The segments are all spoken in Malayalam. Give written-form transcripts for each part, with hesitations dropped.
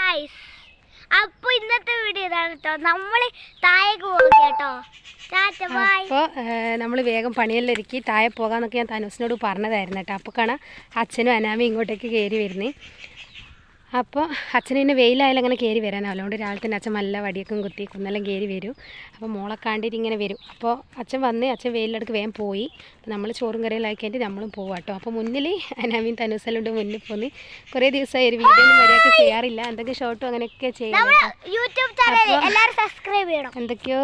ഗൈസ്, അപ്പോൾ ഇന്നത്തെ വീഡിയോ ഇതാണ് കേട്ടോ. നമ്മൾ താഴേക്ക് പോകും കേട്ടോ. അപ്പോൾ നമ്മൾ വേഗം പണിയെല്ലാം ഒരുക്കി താഴെ പോകാമെന്നൊക്കെ ഞാൻ തനുസിനോട് പറഞ്ഞതായിരുന്നു കേട്ടോ. അപ്പോൾ കാണാം അച്ഛനും അനാമയും ഇങ്ങോട്ടേക്ക് കയറി വരുന്നേ. അപ്പോൾ അച്ഛന് പിന്നെ വെയിലായാലും അങ്ങനെ കയറി വരാനോ, അതുകൊണ്ട് രാവിലെ തന്നെ അച്ഛൻ നല്ല വടിയൊക്കെ കുത്തി കുന്നെല്ലാം കയറി വരും. അപ്പോൾ മോളെ കണ്ടിട്ട് ഇങ്ങനെ വരും. അപ്പോൾ അച്ഛൻ വന്ന് അച്ഛൻ വെയിലെടുക്ക് വേഗം പോയി. അപ്പോൾ നമ്മൾ ചോറും കറിയെല്ലാം ആക്കിയിട്ട് നമ്മളും പോവാം കേട്ടോ. അപ്പോൾ മുന്നിൽ അനാമയും തനുസെല്ലാം ഉണ്ട് മുന്നിൽ പോന്ന്. കുറേ ദിവസമായി ഒരു വീഡിയോ ഒന്നും വരെയൊക്കെ ചെയ്യാറില്ല, എന്തൊക്കെ ഷോർട്ടും അങ്ങനെയൊക്കെ ചെയ്യാം. എന്തൊക്കെയോ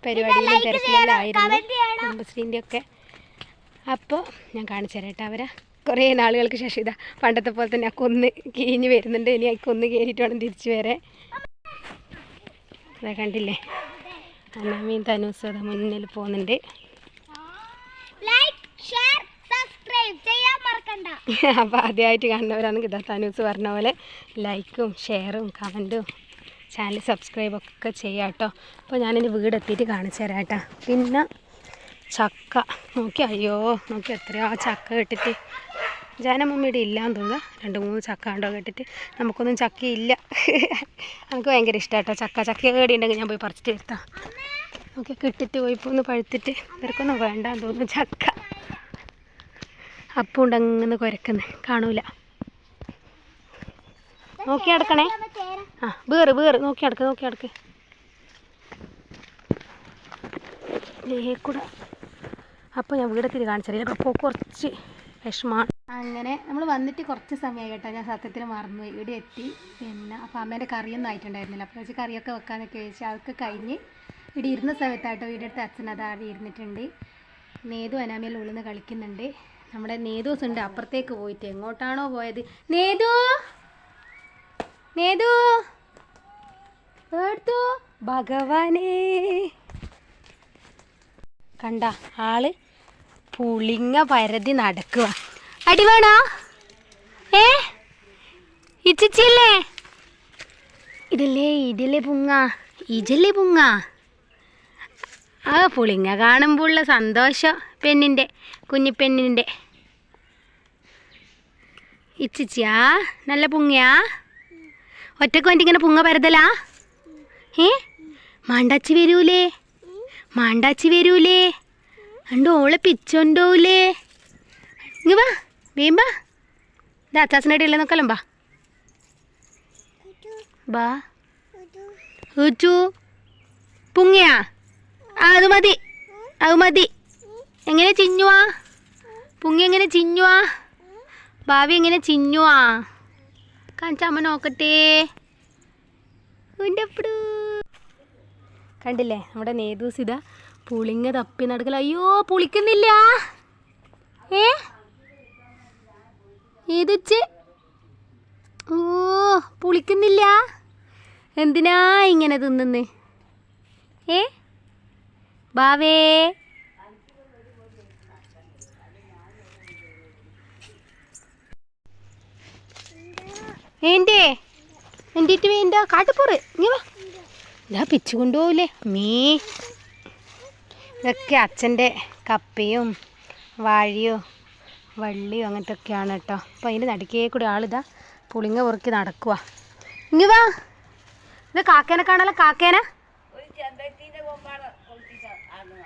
പരിപാടിയിലും തിരക്കിലെല്ലായിരുന്നു കുടുംബശ്രീൻ്റെ ഒക്കെ. അപ്പോൾ ഞാൻ കാണിച്ചു തരാം കേട്ടോ അവരെ. കുറേ നാളുകൾക്ക് ശേഷം ഇതാ പണ്ടത്തെ പോലെ തന്നെ ആ കൊന്ന് കീഞ്ഞ് വരുന്നുണ്ട്. ഇനി ആ കൊന്ന് കയറിയിട്ട് വേണം തിരിച്ചു വരാൻ. അതാ കണ്ടില്ലേ, അനാമയും തനൂസും അതാ മുന്നിൽ പോകുന്നുണ്ട്. അപ്പോൾ ആദ്യമായിട്ട് കാണുന്നവരാണെങ്കിൽ ഇതാ തനൂസ് പറഞ്ഞ പോലെ ലൈക്കും ഷെയറും കമൻറ്റും ചാനൽ സബ്സ്ക്രൈബൊക്കെ ചെയ്യാം കേട്ടോ. അപ്പോൾ ഞാനിനി വീടെത്തിയിട്ട് കാണിച്ചു തരാം കേട്ടോ. പിന്നെ ചക്ക നോക്കി, അയ്യോ നോക്കി എത്രയോ ചക്ക കെട്ടിട്ട് ജാനമ്മയുടെ ഇല്ലാന്ന് തോന്നുക. 2-3 ചക്ക ഉണ്ടോ കേട്ടിട്ട്. നമുക്കൊന്നും ചക്കയില്ല. നമുക്ക് ഭയങ്കര ഇഷ്ടമാണ് കേട്ടോ ചക്ക. ചക്ക കേടി ഉണ്ടെങ്കിൽ ഞാൻ പോയി പറിച്ചിട്ട് വരുത്താം. ഓക്കെ, കിട്ടിട്ട് പോയി ഇപ്പോൾ ഒന്ന് പഴുത്തിട്ട് ഇവർക്കൊന്നും വേണ്ടാന്ന് തോന്നുന്നു ചക്ക. അപ്പം ഉണ്ടങ്ങനെ കുരക്കുന്നു കാണൂല. നോക്കി അടക്കണേ. ആ വേറ് നോക്കി അടക്ക് കൂടെ. അപ്പോൾ ഞാൻ വീടെത്തിരി കാണിച്ചറിയില്ല. അപ്പോൾ കുറച്ച് വിഷമമാണ്. അങ്ങനെ നമ്മൾ വന്നിട്ട് കുറച്ച് സമയമായി കേട്ടോ. ഞാൻ സത്യത്തിൽ മറന്നുപോയി. ഇവിടെ എത്തി. പിന്നെ അപ്പോൾ അമ്മേൻ്റെ കറിയൊന്നും ആയിട്ടുണ്ടായിരുന്നില്ല. അപ്പോൾ വെച്ച് കറിയൊക്കെ വെക്കാനൊക്കെ ചോദിച്ചു. അതൊക്കെ കഴിഞ്ഞ് ഇവിടെ ഇരുന്ന സമയത്തായിട്ടോ വീടെടുത്ത് അച്ഛൻ അതാടെ ഇരുന്നിട്ടുണ്ട്. നേതു അനാമയിൽ ഉള്ളിൽ നിന്ന് കളിക്കുന്നുണ്ട്. നമ്മുടെ നേതൂസ് ഉണ്ട് അപ്പുറത്തേക്ക് പോയിട്ട്. എങ്ങോട്ടാണോ പോയത്? നേതു എടുത്തു ഭഗവാനേ. കണ്ട ആള് പുളിങ്ങ പരതി നടക്കുക. അടി വേണോ? ഇച്ചില്ലേ ഇതല്ലേ പുങ്ങ. ആ പുളിങ്ങ കാണുമ്പോഴുള്ള സന്തോഷം കുഞ്ഞിപ്പെണ്ണിൻ്റെ. ഇച്ചിച്ചിയാ നല്ല പുങ്ങയാ. ഒറ്റക്ക് വേണ്ടി ഇങ്ങനെ പുങ്ങ പരതലാ? മാണ്ടാച്ചി വരൂലേ? അണ്ട് ഓളെ പിച്ചോണ്ടോലേ. ഇങ്ങ വാ വീമ്പാ. ഇത് അച്ചാച്ചനായിട്ട് ഇല്ല നോക്കലും ബാ ഊച്ചു പുങ്ങിയാ. അത് മതി. എങ്ങനെ ചിഞ്ഞുവാ പുങ്ങി? എങ്ങനെ ചിഞ്ഞുവാ? ഭാവി എങ്ങനെ ചിഞ്ഞുവാ? കാണിച്ചമ്മ നോക്കട്ടെ. കണ്ടില്ലേ നമ്മുടെ നേതൂസ് ഇതാ പുളിങ്ങ തപ്പി നടക്കല. അയ്യോ പുളിക്കുന്നില്ല. ഏതുച്ച്? ഓ പുളിക്കുന്നില്ല. എന്തിനാ ഇങ്ങനെ തിന്നുന്ന്? ബാവേ എന്തിട്ട് വേണ്ട കാട്ടുപോറ്. ഇതാ പിച്ചു കൊണ്ടുപോകില്ലേ മീ. ഇതൊക്കെ അച്ഛൻ്റെ കപ്പയും വാഴയോ വള്ളിയോ അങ്ങനത്തെ ഒക്കെയാണ് കേട്ടോ. അപ്പോൾ അതിൻ്റെ നടുക്കേ കൂടി ആളിതാ പുളിങ്ങ പൊറുക്കി നടക്കുക. ഇങ്ങ് വാ. ഇത് കാക്കേനെ കാണാലോ. കാക്കേന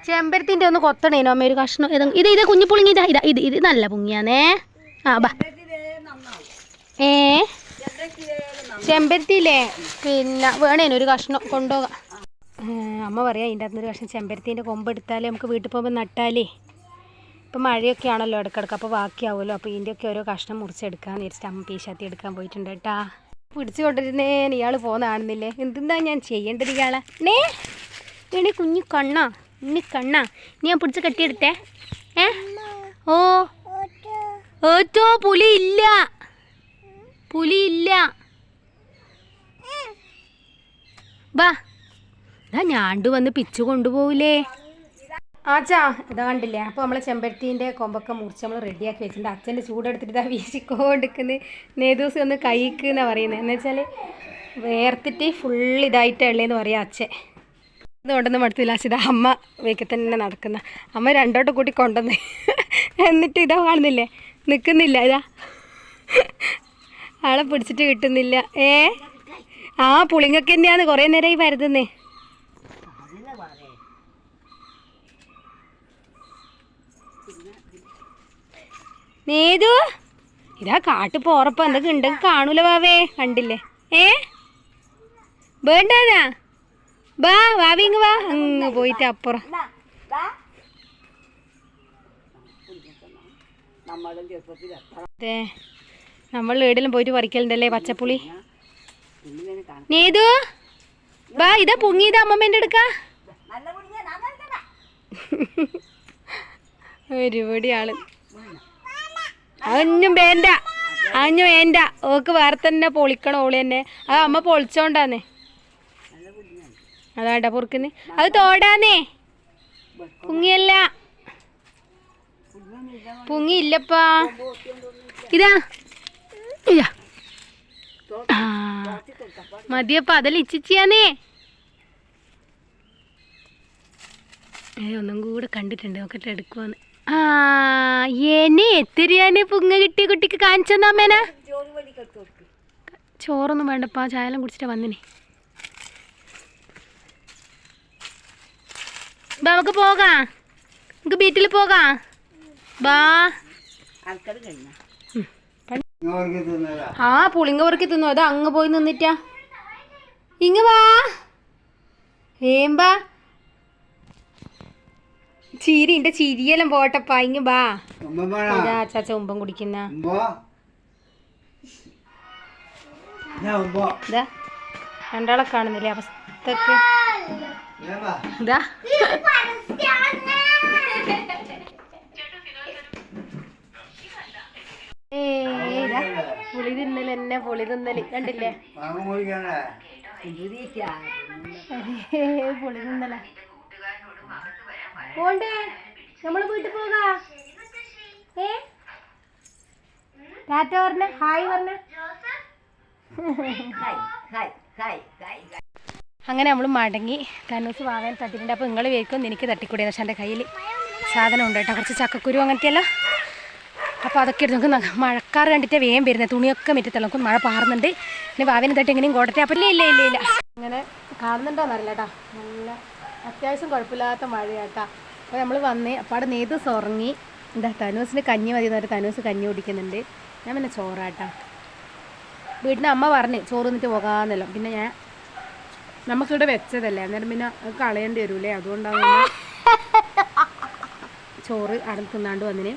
ചെമ്പരത്തിൻ്റെ ഒന്ന് കൊത്തണേനോ അമ്മ ഒരു കഷ്ണം. ഇത് കുഞ്ഞു പുളിങ്ങി. ഇത് നല്ല പുങ്ങിയാന്നേ. ആ ബാ. ചെമ്പരത്തിയില്ലേ പിന്നെ വേണേനു ഒരു കഷ്ണം കൊണ്ടുപോകാം. അമ്മ പറയാം ഇതിൻ്റെ അകത്തുനിന്ന് ഒരു കഷ്ണം ചെമ്പരത്തീൻ്റെ കൊമ്പെടുത്താലേ നമുക്ക് വീട്ടിൽ പോകുമ്പോൾ നട്ടാലേ. ഇപ്പം മഴയൊക്കെ ആണല്ലോ ഇടക്കിടക്ക്, അപ്പോൾ ബാക്കിയാവുമല്ലോ. അപ്പോൾ ഇതിൻ്റെയൊക്കെ ഓരോ കഷ്ണം മുറിച്ചെടുക്കാമെന്ന് വിചാരിച്ചിട്ട് അമ്മ പീശാത്തി എടുക്കാൻ പോയിട്ടുണ്ട് കേട്ടാ. പിടിച്ചു കൊണ്ടിരുന്നേ ഇയാൾ പോകുന്ന കാണുന്നില്ലേ. എന്തെന്താ ഞാൻ ചെയ്യേണ്ടത് ഇയാളെ? ഏണി കുഞ്ഞു കണ്ണാ നീ ഞാൻ പിടിച്ച് കെട്ടിയെടുത്തേ. ഓറ്റോ പുലിയില്ല. ബാ ഞാണ്ട് വന്ന് പിച്ചു കൊണ്ടുപോകില്ലേ. ആച്ചാ ഇതാ കണ്ടില്ലേ. അപ്പോൾ നമ്മളെ ചെമ്പരത്തീൻ്റെ കൊമ്പൊക്കെ മുറിച്ച് നമ്മൾ റെഡിയാക്കി വെച്ചിട്ടുണ്ട്. അച്ഛൻ്റെ ചൂടെടുത്തിട്ട് ഇതാ വീശിക്കൊണ്ടിരിക്കുന്നത്. നേതൂസ് ഒന്ന് കൈക്ക് എന്നാണ് പറയുന്നത്. എന്ന് വെച്ചാൽ വേർത്തിട്ട് ഫുൾ ഇതായിട്ടുള്ളതെന്ന് പറയാം അച്ഛൻ. ഇതുകൊണ്ടൊന്നും മടുത്തില്ല. ഇതാ അമ്മ വീക്കിൽ തന്നെ നടക്കുന്ന. അമ്മ 2 വട്ടം കൂട്ടി കൊണ്ടുവന്ന് എന്നിട്ട് ഇതാ കാണുന്നില്ലേ നിൽക്കുന്നില്ല. ഇതാ ആളെ പിടിച്ചിട്ട് കിട്ടുന്നില്ല. ആ പുളിങ്ങൊക്കെ തന്നെയാണ് കുറേ നേരമായി വരുന്നേ. നേതു ഇതാ കാട്ടു പോറപ്പ എന്തൊക്കെ ഉണ്ടെങ്കിൽ കാണൂല വാവേ. കണ്ടില്ലേ? വേണ്ടാനാ ബാ വാവി ഇങ്ങ് വാ. അങ്ങ് പോയിട്ട് അപ്പുറം. അതെ നമ്മൾ വീട്ടിലും പോയിട്ട് പറിക്കലുണ്ടല്ലേ പച്ചപ്പുളി. നേതു ബാ ഇതാ പൊങ്ങിയത് അമ്മമ്മേൻ്റെ എടുക്ക. ഒരുപടി ആള് അഞ്ഞും വേണ്ട അഞ്ഞു വേണ്ട. ഓക്ക് വേറെ തന്നെ പൊളിക്കണം ഓളി തന്നെ. അത് അമ്മ പൊളിച്ചോണ്ടാന്നേ. അതാണ്ടാ പൊറുക്കുന്നേ. അത് തോടാന്നേ പൊങ്ങിയല്ല. പൊങ്ങിയില്ലപ്പാ. ഇതാ മതിയപ്പ അതെല്ലാം ഇച്ചിച്ചിയാന്നേ. ഒന്നും കൂടെ കണ്ടിട്ടുണ്ട് നോക്കട്ടെ എടുക്കുവാന്ന്. ആ എന്നെ എത്തിരിയാനെ പുങ്ങ കിട്ടിയ കുട്ടിക്ക് കാണിച്ചെന്നാമേന. ചോറൊന്നും വേണ്ടപ്പാ ചായലും കുടിച്ചിട്ടാ വന്നിനെ. ബാ നമുക്ക് പോകാം. നമുക്ക് ബീറ്റിൽ പോകാം. ബാ ആ പുളിങ്ങ പൊറുക്കി തിന്നു. അത് അങ്ങ് പോയി നിന്നിട്ടാ. ഇങ്ങ് വാ ഏമ്പാ. ചിരി എന്റെ ചിരിയെല്ലാം പോട്ടപ്പാ. ഇങ്ങ് ബാ. ചാച്ച ഉമ്പം കുടിക്കുന്ന ഇതാ രണ്ടാളെ കാണുന്നില്ലേ അവസ്ഥക്ക്. ഇതാ പുളി തിന്നല് എന്നെ പുളി തിന്നല് കണ്ടില്ലേ? പുളി തിന്നല. പോണ്ടേ നമ്മള് വീട്ടിൽ പോകാ. ടാറ്റ പറഞ്ഞ ഹായ് പറഞ്ഞ. അങ്ങനെ നമ്മൾ മടങ്ങി. തന്നൂസ് വാങ്ങാൻ തട്ടിട്ടുണ്ട്. അപ്പോൾ നിങ്ങൾ വേക്കും എനിക്ക് തട്ടിക്കൂടിയ. പക്ഷെ എൻ്റെ കയ്യിൽ സാധനം ഉണ്ട് കേട്ടോ, കുറച്ച് ചക്കക്കുരു അങ്ങനത്തെയല്ല. അപ്പോൾ അതൊക്കെ എടുത്ത് നമുക്ക് മഴക്കാർ കണ്ടിട്ട് വേഗം വരുന്നത്. തുണിയൊക്കെ മുറ്റത്തുള്ള നമുക്ക് മഴ പാറുന്നുണ്ട്. പിന്നെ വാവിനെ തട്ടി എങ്ങനെയും കോടട്ടെ. അപ്പം ഇല്ല അങ്ങനെ കാണുന്നുണ്ടോയെന്നറിയില്ല കേട്ടോ. നല്ല അത്യാവശ്യം കുഴപ്പമില്ലാത്ത മഴയാട്ടാ. അപ്പോൾ നമ്മൾ വന്ന് അപ്പാടെ നേതൂസ് ഉറങ്ങി. എന്താ തനൂസിന് കഞ്ഞി മതി എന്ന് പറഞ്ഞാൽ തനൂസ് കഞ്ഞി കുടിക്കുന്നുണ്ട്. ഞാൻ പിന്നെ ചോറാട്ടാ. വീട്ടിൽ അമ്മ പറഞ്ഞ് ചോറ് നിന്നിട്ട് പോകാമെന്നല്ലോ. പിന്നെ ഞാൻ നമുക്കിവിടെ വെച്ചതല്ലേ, അന്നേരം പിന്നെ കളയേണ്ടി വരൂലേ, അതുകൊണ്ടാണ് ചോറ് അവിടെ തിന്നാണ്ട് വന്നിന്.